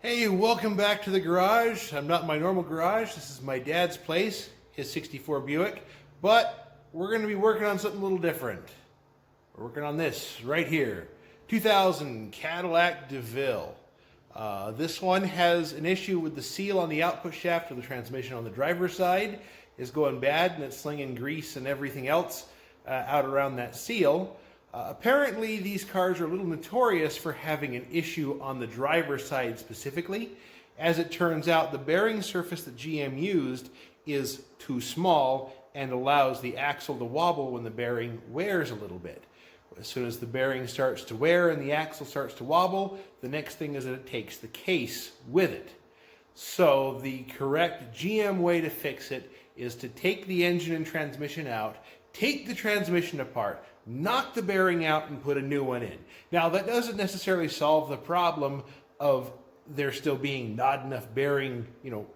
Hey, welcome back to the garage. I'm not in my normal garage. This is my dad's place, his 64 Buick, but we're going to be working on something a little different. We're working on this right here, 2000 Cadillac Deville. This one has an issue with the seal on the output shaft of the transmission on the driver's side is going bad, and it's slinging grease and everything else out around that seal. Apparently these cars are a little notorious for having an issue on the driver's side specifically. As it turns out, the bearing surface that GM used is too small and allows the axle to wobble when the bearing wears a little bit. As soon as the bearing starts to wear and the axle starts to wobble, the next thing is that it takes the case with it. So the correct GM way to fix it is to take the engine and transmission out, take the transmission apart, knock the bearing out and put a new one in. Now that doesn't necessarily solve the problem of there still being not enough bearing,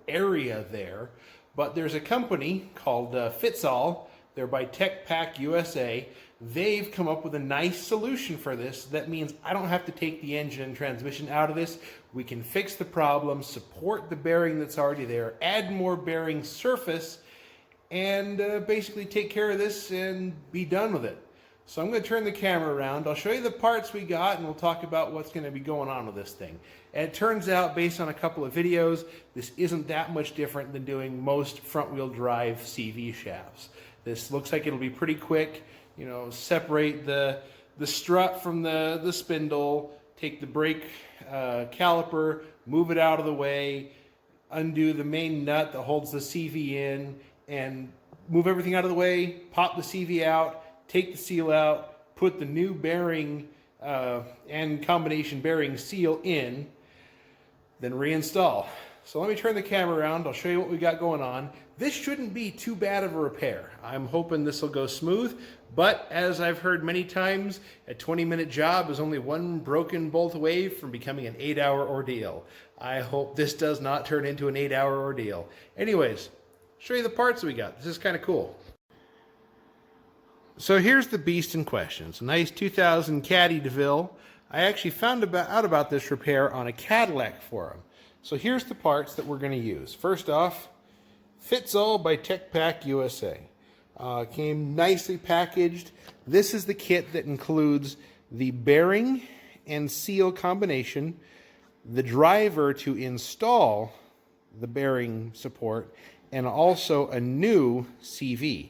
area there, but there's a company called Fitzall. They're by Tech Pack USA. They've come up with a nice solution for this. That means I don't have to take the engine and transmission out of this. We can fix the problem, support the bearing that's already there, add more bearing surface, and basically take care of this and be done with it. So I'm going to turn the camera around. I'll show you the parts we got, and we'll talk about what's going to be going on with this thing. And it turns out, based on a couple of videos, this isn't that much different than doing most front-wheel drive CV shafts. This looks like it'll be pretty quick. Separate the strut from the spindle, take the brake caliper, move it out of the way, undo the main nut that holds the CV in, and move everything out of the way, pop the CV out, take the seal out, put the new bearing and combination bearing seal in, then reinstall. So let me turn the camera around. I'll show you what we got going on. This shouldn't be too bad of a repair. I'm hoping this will go smooth, but as I've heard many times, a 20-minute job is only one broken bolt away from becoming an 8-hour ordeal. I hope this does not turn into an 8-hour ordeal. Anyways, show you the parts we got. This is kind of cool. So here's the beast in question. It's a nice 2000 Caddy Deville. I actually found out about this repair on a Cadillac forum. So here's the parts that we're going to use. First off, Fitzall by Tech Pack USA. Came nicely packaged. This is the kit that includes the bearing and seal combination, the driver to install the bearing support, and also a new CV.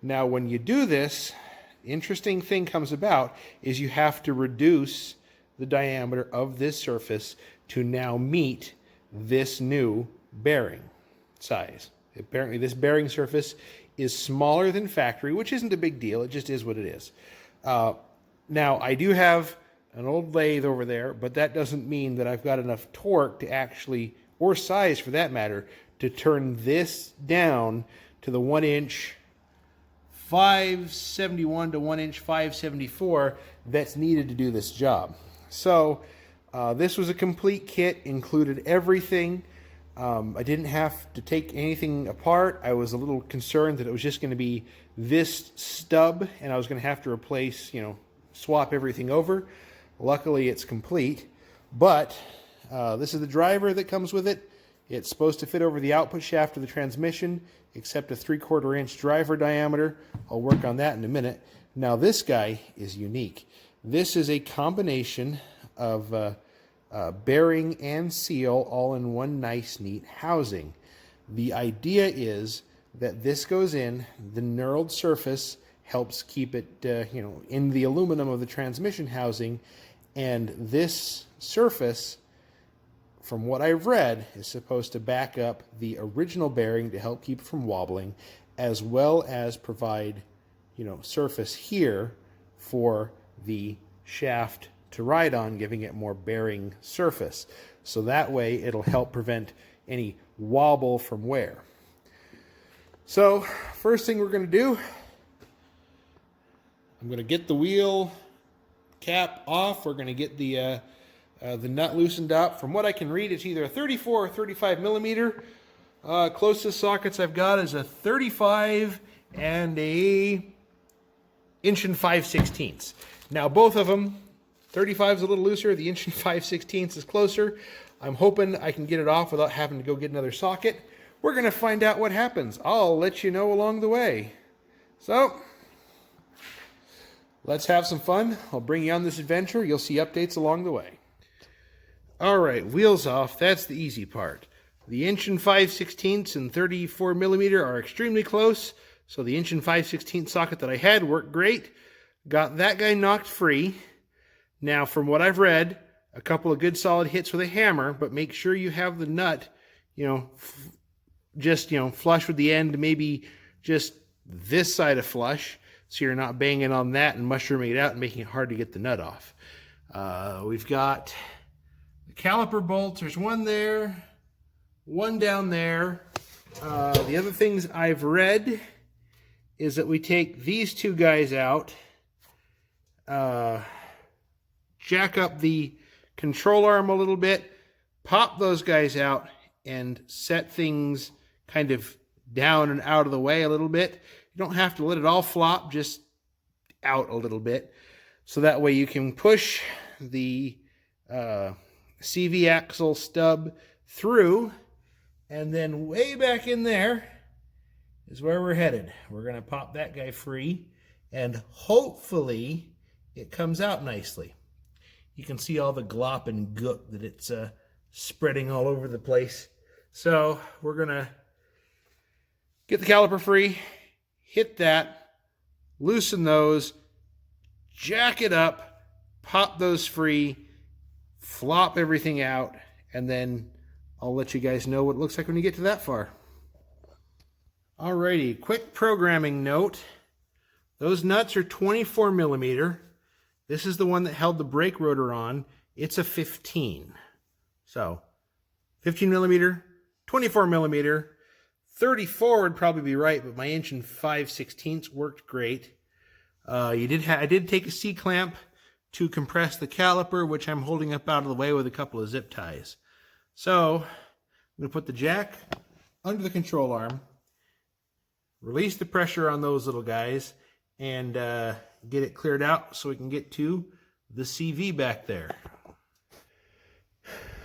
Now, when you do this, interesting thing comes about is you have to reduce the diameter of this surface to now meet this new bearing size. Apparently, this bearing surface is smaller than factory, which isn't a big deal. It just is what it is. Now, I do have an old lathe over there, but that doesn't mean that I've got enough torque to actually, or size for that matter, to turn this down to the 1-inch 571 to 1-inch 574 that's needed to do this job. So this was a complete kit, included everything. I didn't have to take anything apart. I was a little concerned that it was just going to be this stub and I was going to have to replace, swap everything over. Luckily it's complete, but this is the driver that comes with it. It's supposed to fit over the output shaft of the transmission, except a 3/4 inch driver diameter. I'll work on that in a minute. Now this guy is unique. This is a combination of bearing and seal all in one nice, neat housing. The idea is that this goes in, the knurled surface helps keep it in the aluminum of the transmission housing, and this surface, from what I've read, is supposed to back up the original bearing to help keep it from wobbling, as well as provide, surface here for the shaft to ride on, giving it more bearing surface. So that way it'll help prevent any wobble from wear. So first thing we're going to do, I'm going to get the wheel cap off. We're going to get the nut loosened up. From what I can read, it's either a 34 or 35 millimeter. Closest sockets I've got is a 35 and a 1 5/16 inch. Now both of them, 35 is a little looser, the 1 5/16 is closer. I'm hoping I can get it off without having to go get another socket. We're going to find out what happens. I'll let you know along the way. So, let's have some fun. I'll bring you on this adventure. You'll see updates along the way. All right, wheels off. That's the easy part. The inch and 5/16 and 34 millimeter are extremely close. So the inch and 5/16 socket that I had worked great. Got that guy knocked free. Now, from what I've read, a couple of good solid hits with a hammer, but make sure you have the nut, just, flush with the end, maybe just this side of flush, so you're not banging on that and mushrooming it out and making it hard to get the nut off. We've got the caliper bolts. There's one there, one down there. The other things I've read is that we take these two guys out, jack up the control arm a little bit, pop those guys out, and set things kind of down and out of the way a little bit. You don't have to let it all flop, just out a little bit. So that way you can push the CV axle stub through, and then way back in there is where we're headed. We're going to pop that guy free, and hopefully it comes out nicely. You can see all the glop and gook that it's spreading all over the place. So we're going to get the caliper free, hit that, loosen those, jack it up, pop those free, flop everything out, and then I'll let you guys know what it looks like when you get to that far. Alrighty, quick programming note. Those nuts are 24 millimeter. This is the one that held the brake rotor on. It's a 15. So, 15 millimeter, 24 millimeter, 34 would probably be right, but my inch and 5/16 worked great. I did take a C-clamp to compress the caliper, which I'm holding up out of the way with a couple of zip ties. So, I'm going to put the jack under the control arm, release the pressure on those little guys, and get it cleared out so we can get to the CV back there.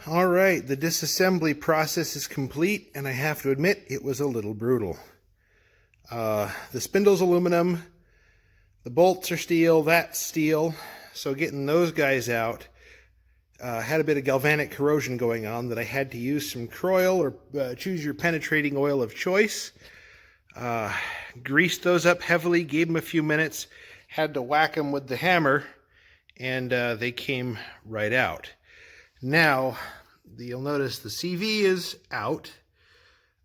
All right, the disassembly process is complete, and I have to admit it was a little brutal. The spindle's aluminum, the bolts are steel, that's steel, so getting those guys out had a bit of galvanic corrosion going on that I had to use some Croil or choose your penetrating oil of choice. Greased those up heavily, gave them a few minutes, had to whack them with the hammer, and they came right out. Now, you'll notice the CV is out.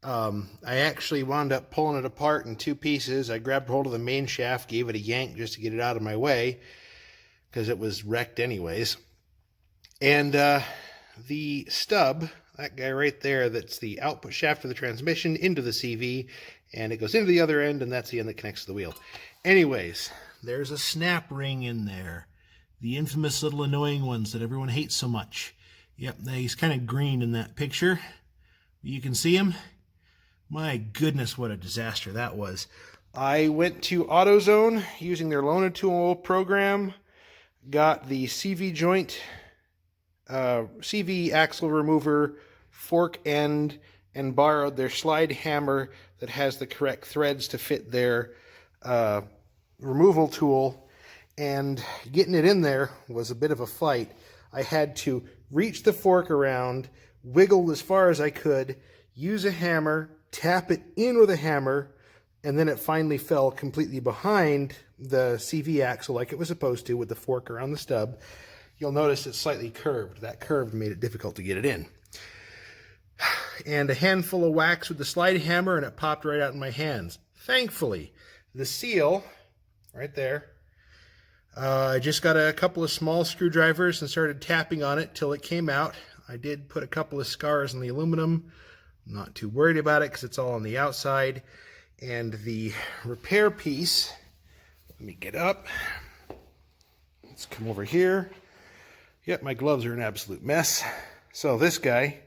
I actually wound up pulling it apart in two pieces. I grabbed hold of the main shaft, gave it a yank just to get it out of my way, because it was wrecked anyways. And the stub, that guy right there, that's the output shaft of the transmission into the CV, and it goes into the other end, and that's the end that connects to the wheel. Anyways, there's a snap ring in there. The infamous little annoying ones that everyone hates so much. Yep, he's kind of green in that picture. You can see him. My goodness, what a disaster that was. I went to AutoZone using their Lona Tool program, got the CV joint, CV axle remover, fork end, and borrowed their slide hammer that has the correct threads to fit their removal tool, and getting it in there was a bit of a fight. I had to reach the fork around, wiggle as far as I could, use a hammer, tap it in with a hammer, and then it finally fell completely behind the CV axle like it was supposed to with the fork around the stub. You'll notice it's slightly curved. That curve made it difficult to get it in. And a handful of whacks with the slide hammer, and it popped right out in my hands. Thankfully, the seal, right there, I just got a couple of small screwdrivers and started tapping on it till it came out. I did put a couple of scars on the aluminum. I'm not too worried about it because it's all on the outside. And the repair piece, let me get up. Let's come over here. Yep, my gloves are an absolute mess. So this guy,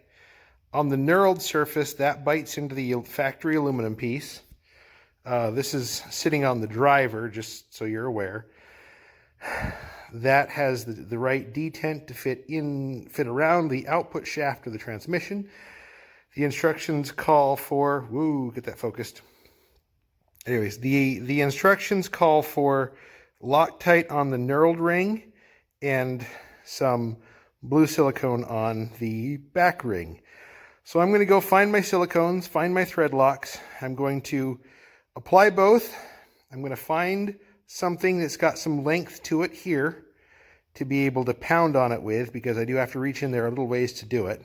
on the knurled surface, that bites into the factory aluminum piece. This is sitting on the driver, just so you're aware. That has the right detent to fit around the output shaft of the transmission. The instructions call for, woo, get that focused. Anyways, the instructions call for Loctite on the knurled ring and some blue silicone on the back ring. So I'm going to go find my silicones, find my thread locks. I'm going to apply both. I'm going to find something that's got some length to it here to be able to pound on it with, because I do have to reach in there a little ways to do it.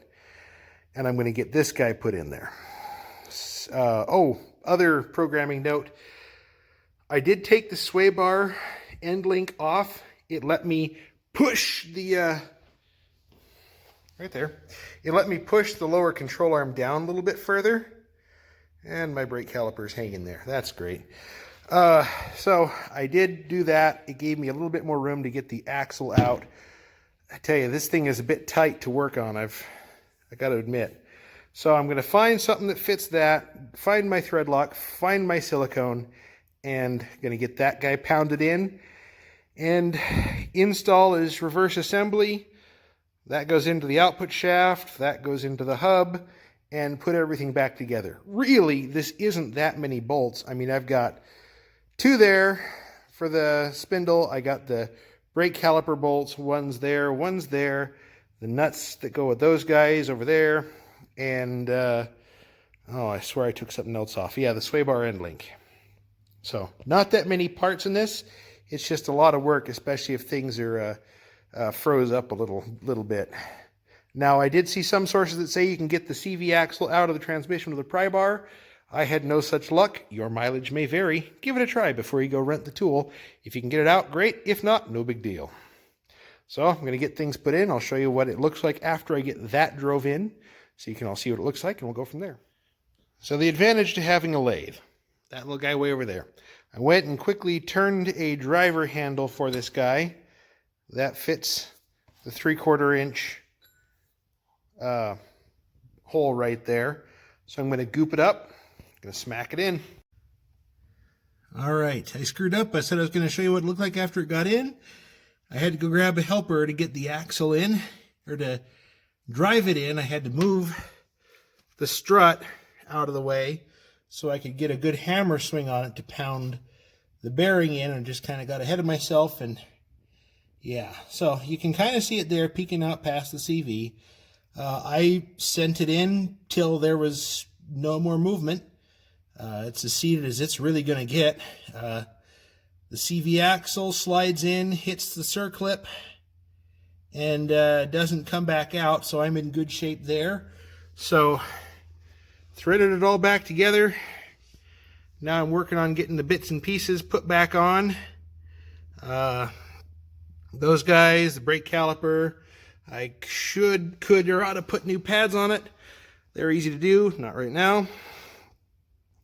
And I'm going to get this guy put in there. Other programming note, I did take the sway bar end link off. It let me push the, right there, it let me push the lower control arm down a little bit further. And my brake caliper's hanging there. That's great. So I did do that. It gave me a little bit more room to get the axle out. I tell you, this thing is a bit tight to work on, I got to admit. So I'm going to find something that fits that, find my thread lock, find my silicone, and going to get that guy pounded in. And install is reverse assembly. That goes into the output shaft, that goes into the hub, and put everything back together. Really, this isn't that many bolts. I mean, I've got 2 there for the spindle. I got the brake caliper bolts, one's there, the nuts that go with those guys over there, and I swear I took something else off. Yeah, the sway bar end link. So not that many parts in this. It's just a lot of work, especially if things are froze up a little bit. Now, I did see some sources that say you can get the CV axle out of the transmission with a pry bar. I had no such luck. Your mileage may vary. Give it a try before you go rent the tool. If you can get it out, great. If not, no big deal. So I'm going to get things put in. I'll show you what it looks like after I get that drove in, so you can all see what it looks like, and we'll go from there. So the advantage to having a lathe, that little guy way over there. I went and quickly turned a driver handle for this guy. That fits the 3/4 inch hole right there. So I'm going to goop it up. I'm going to smack it in. All right, I screwed up. I said I was going to show you what it looked like after it got in. I had to go grab a helper to get the axle in, or to drive it in. I had to move the strut out of the way so I could get a good hammer swing on it to pound the bearing in, and just kind of got ahead of myself. And yeah, so you can kind of see it there peeking out past the CV. I sent it in till there was no more movement. It's as seated as it's really going to get. The CV axle slides in, hits the circlip, and doesn't come back out, so I'm in good shape there. So threaded it all back together. Now I'm working on getting the bits and pieces put back on. Those guys, the brake caliper, I could or ought to put new pads on it. They're easy to do, not right now.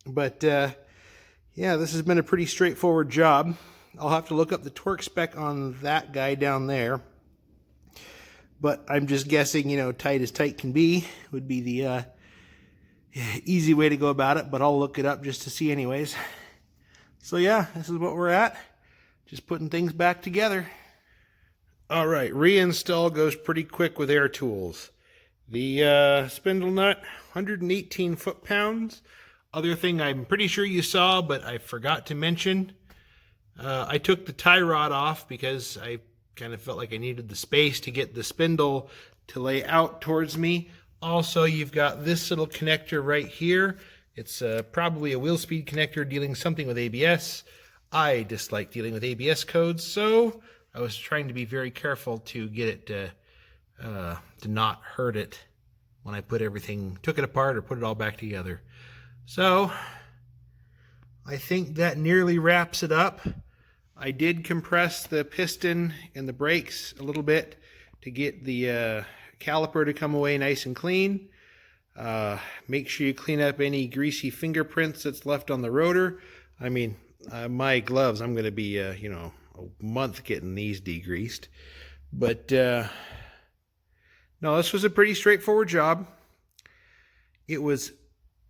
But yeah, this has been a pretty straightforward job. I'll have to look up the torque spec on that guy down there. But I'm just guessing, tight as tight can be would be the easy way to go about it, but I'll look it up just to see anyways. So yeah, this is what we're at. Just putting things back together. All right, reinstall goes pretty quick with air tools. The spindle nut, 118 foot-pounds. Other thing I'm pretty sure you saw, but I forgot to mention, I took the tie rod off because I kind of felt like I needed the space to get the spindle to lay out towards me. Also, you've got this little connector right here. It's probably a wheel speed connector dealing something with ABS. I dislike dealing with ABS codes, so I was trying to be very careful to get it to not hurt it when I took it apart or put it all back together. So I think that nearly wraps it up. I did compress the piston and the brakes a little bit to get the caliper to come away nice and clean. Make sure you clean up any greasy fingerprints that's left on the rotor. I mean, my gloves, I'm going to be, a month getting these degreased. But no, this was a pretty straightforward job. It was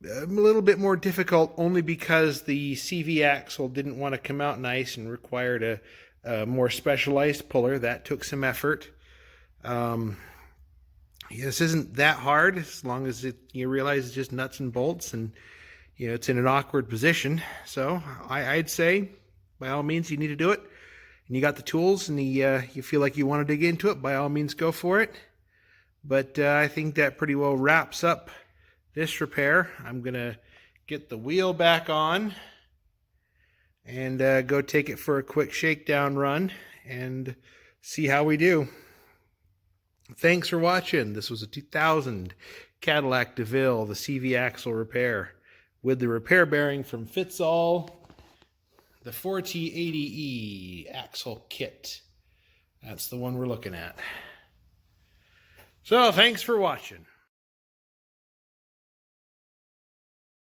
a little bit more difficult only because the CV axle didn't want to come out nice and required a more specialized puller. That took some effort. This isn't that hard as long as you realize it's just nuts and bolts, and it's in an awkward position. So I'd say by all means you need to do it, and you got the tools, and you feel like you want to dig into it, by all means go for it. But I think that pretty well wraps up this repair. I'm gonna get the wheel back on and go take it for a quick shakedown run and see how we do. Thanks for watching. This was a 2000 Cadillac Deville, the CV axle repair, with the repair bearing from Fitzall, the 4T80E axle kit. That's the one we're looking at. So thanks for watching.